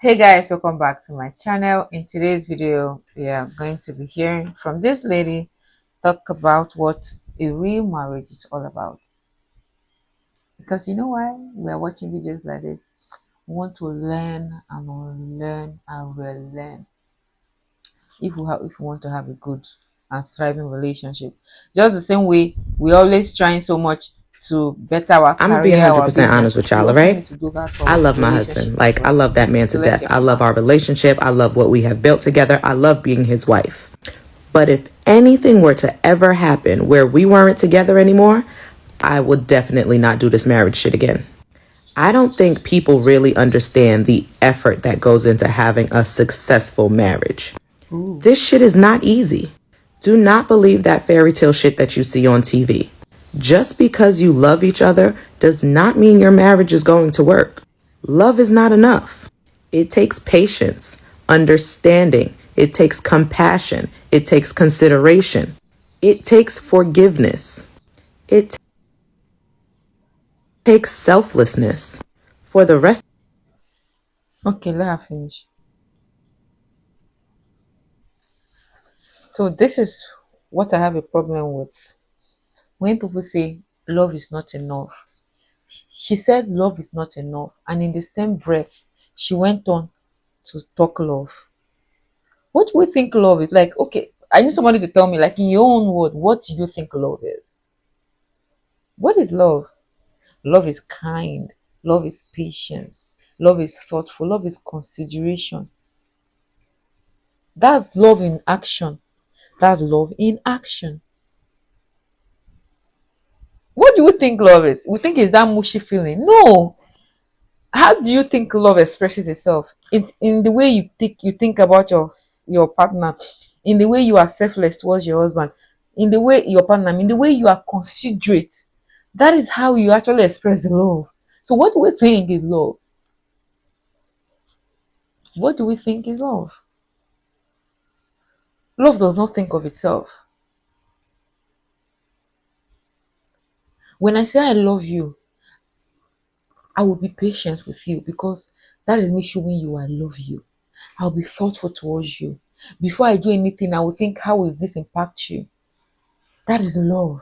Hey guys, welcome back to my channel. In today's video, we are going to be hearing from this lady talk about what a real marriage is all about. Because you know why we are watching videos like this? We want to learn and unlearn and relearn if we want to have a good and thriving relationship. Just the same way we always trying so much to better our I'm gonna be career, our 100% honest with businesses. We y'all, all also need right? to do that for I our love my husband. relationship as Like, I well. love that man So to let's death. hear I from love her. our relationship. I love what we have built together. I love being his wife. But if anything were to ever happen where we weren't together anymore, I would definitely not do this marriage shit again. I don't think people really understand the effort that goes into having a successful marriage. Ooh. This shit is not easy. Do not believe that fairy tale shit that you see on TV. Just because you love each other does not mean your marriage is going to work. Love is not enough. It takes patience, understanding, it takes compassion, it takes consideration, it takes forgiveness, it takes selflessness. For the rest, Okay, let her finish. So this is what I have a problem with. When people say love is not enough, she said love is not enough, and in the same breath, she went on to talk love. What do we think love is? Like, okay, I need somebody to tell me, like in your own word, what do you think love is? What is love? Love is kind, love is patience, love is thoughtful, love is consideration. That's love in action. That's love in action. What do we think love is? We think it's that mushy feeling. No. How do you think love expresses itself? It's in the way you think about your partner, in the way you are selfless towards your husband, in the way your partner, in the way you are considerate. That is how you actually express love. So what do we think is love? What do we think is love? Love does not think of itself. When I say I love you, I will be patient with you because that is me showing you I love you. I'll be thoughtful towards you. Before I do anything, I will think, how will this impact you? That is love.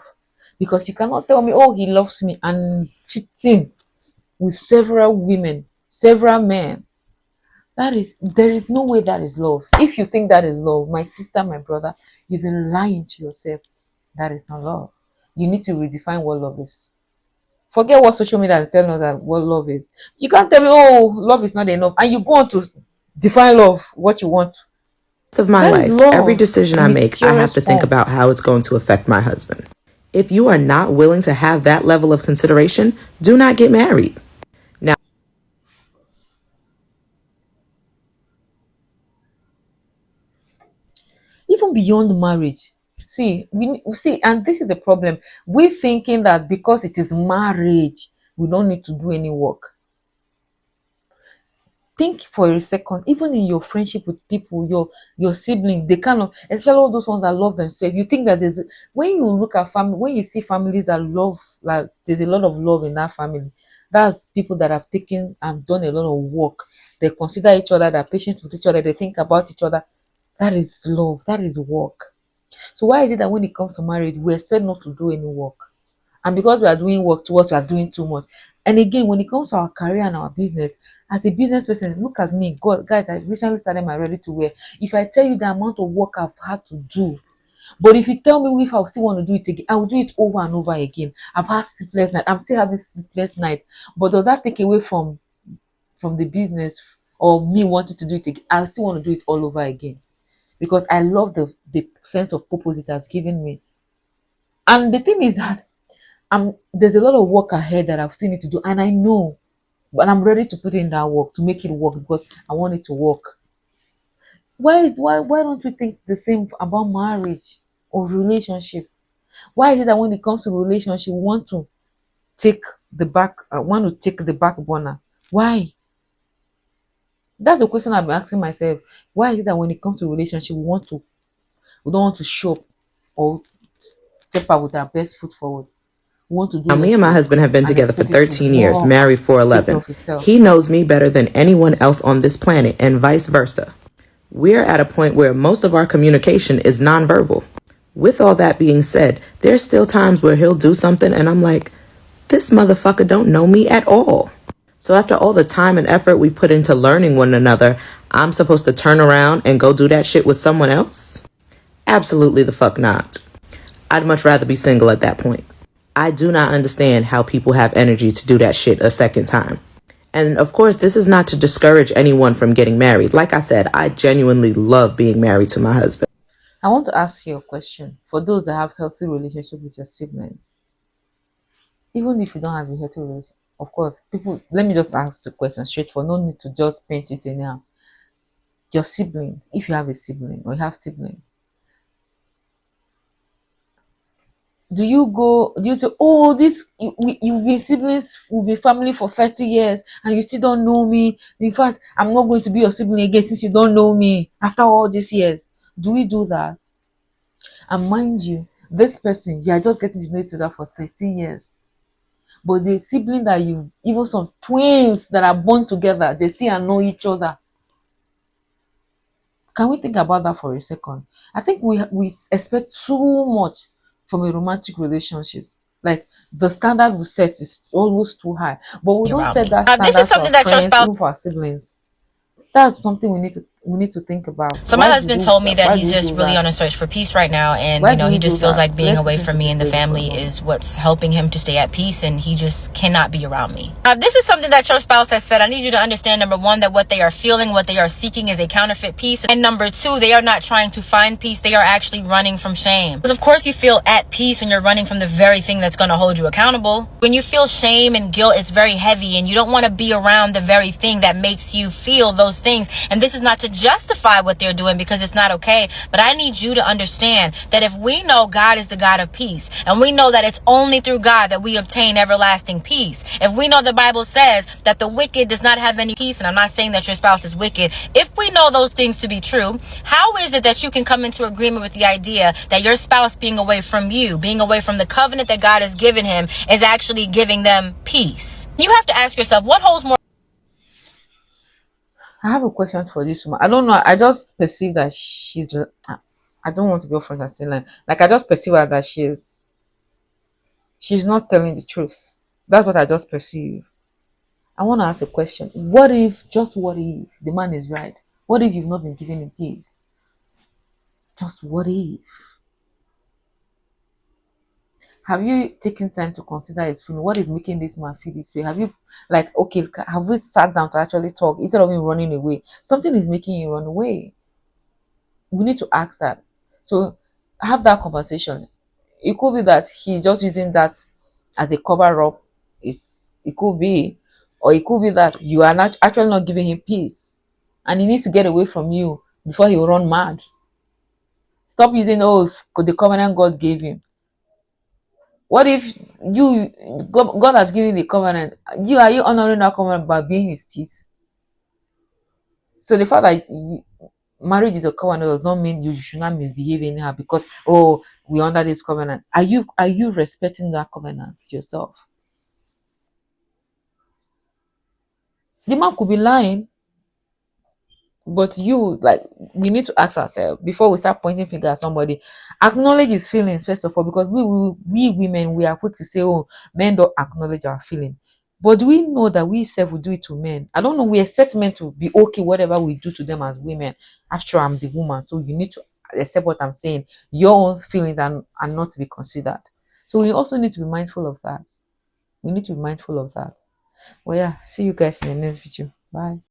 Because you cannot tell me, oh, he loves me and cheating with several women, several men. There is no way that is love. If you think that is love, my sister, my brother, you've been lying to yourself. That is not love. You need to redefine what love is. Forget what social media is telling us that what love is. You can't tell me, oh, love is not enough, and you go on to define love what you want. of my That is life, every love decision I in its make, I have purest to think form. about how it's going to affect my husband. If you are not willing to have that level of consideration, do not get married. Now, Even beyond marriage. See, we see, and this is a problem. We thinking that because it is marriage, we don't need to do any work. Think for a second, even in your friendship with people, your siblings, they kind of, especially all those ones that love themselves, you think that there's, when you look at family, when you see families that love, like there's a lot of love in that family, that's people that have taken and done a lot of work. They consider each other, they're patient with each other, they think about each other. That is love, that is work. So why is it that when it comes to marriage, we expect not to do any work? And because we are doing work towards, we are doing too much. And again, when it comes to our career and our business, as a business person, look at me. God, guys, I recently started my ready to wear. If I tell you the amount of work I've had to do, but if you tell me if I still want to do it again, I will do it over and over again. I've had sleepless nights. I'm still having sleepless nights. But does that take away from the business or me wanting to do it again? I still want to do it all over again because I love the sense of purpose it has given me. And the thing is that there's a lot of work ahead that I still need to do, and I know, but I'm ready to put in that work to make it work because I want it to work. Why don't we think the same about marriage or relationship? Why is it that when it comes to relationship, we want to take the back burner? Why? That's the question I've been asking myself. Why is it that when it comes to relationship, we don't want to show up or step out with our best foot forward? want to do Now, me less and my work husband have been and together for expect you to 13 years, work married for to take care 11. of yourself. He knows me better than anyone else on this planet, and vice versa. We're at a point where most of our communication is nonverbal. With all that being said, there's still times where he'll do something and I'm like, this motherfucker don't know me at all. So after all the time and effort we put into learning one another, I'm supposed to turn around and go do that shit with someone else? Absolutely the fuck not. I'd much rather be single at that point. I do not understand how people have energy to do that shit a second time. And of course, this is not to discourage anyone from getting married. Like I said, I genuinely love being married to my husband. I want to ask you a question. For those that have healthy relationship with your siblings, even if you don't have a healthy relationship, of course, people. Let me just ask the question straight. For no need to just paint it in now. Your siblings, if you have a sibling or you have siblings, do you say, oh, you've been siblings, we've been family for 30 years and you still don't know me? In fact, I'm not going to be your sibling again since you don't know me after all these years. Do we do that? And mind you, this person, you are just getting to know each other for 13 years. But the sibling that you, even some twins that are born together, they still know each other. Can we think about that for a second? I think we expect too much from a romantic relationship. Like the standard we set is always too high, but we don't Around set me. that This standard is for our something that your friends, spouse. even for our siblings. That's something we need to think about. So my husband told me that Why do he's we just do really that? on a search for peace right now, and Why do he we do just feels that? like being Let's away listen to from me this and the lady for a family moment. is what's helping him to stay at peace, and he just cannot be around me. This is something that your spouse has said. I need you to understand, number one, that what they are feeling, what they are seeking is a counterfeit peace, and number two, they are not trying to find peace. They are actually running from shame. Because of course you feel at peace when you're running from the very thing that's going to hold you accountable. When you feel shame and guilt, it's very heavy, and you don't want to be around the very thing that makes you feel those things. And this is not to justify what they're doing, because it's not okay. But I need you to understand that if we know God is the God of peace, and we know that it's only through God that we obtain everlasting peace, if we know the Bible says that the wicked does not have any peace, and I'm not saying that your spouse is wicked, if we know those things to be true, how is it that you can come into agreement with the idea that your spouse being away from you, being away from the covenant that God has given him, is actually giving them peace? You have to ask yourself, what holds more. I have a question for this woman. I don't know. I just perceive that I don't want to be offensive and saying like I just perceive her that she's not telling the truth. That's what I just perceive. I want to ask a question. What if the man is right? What if you've not been giving him peace? Just what if? Have you taken time to consider his feeling? What is making this man feel this way? Have you, like, okay, have we sat down to actually talk instead of him running away? Something is making you run away. We need to ask that. So have that conversation. It could be that he's just using that as a cover up. It could be, or it could be that you are not actually not giving him peace, and he needs to get away from you before he will run mad. Stop using the covenant God gave him. What if you God has given the covenant? Are you honoring that covenant by being His peace? So the fact that marriage is a covenant does not mean you should not misbehave anyhow because we under this covenant. Are you respecting that covenant yourself? The man could be lying, but we need to ask ourselves before we start pointing finger at somebody. Acknowledge his feelings first of all, because we women, we are quick to say, oh, men don't acknowledge our feeling. But do we know that we self will do it to men? I don't know. We expect men to be okay whatever we do to them as women. After I'm the woman, so you need to accept what I'm saying. Your own feelings are not to be considered. So we also need to be mindful of that. We need to be mindful of that. Well, yeah. See you guys in the next video. Bye.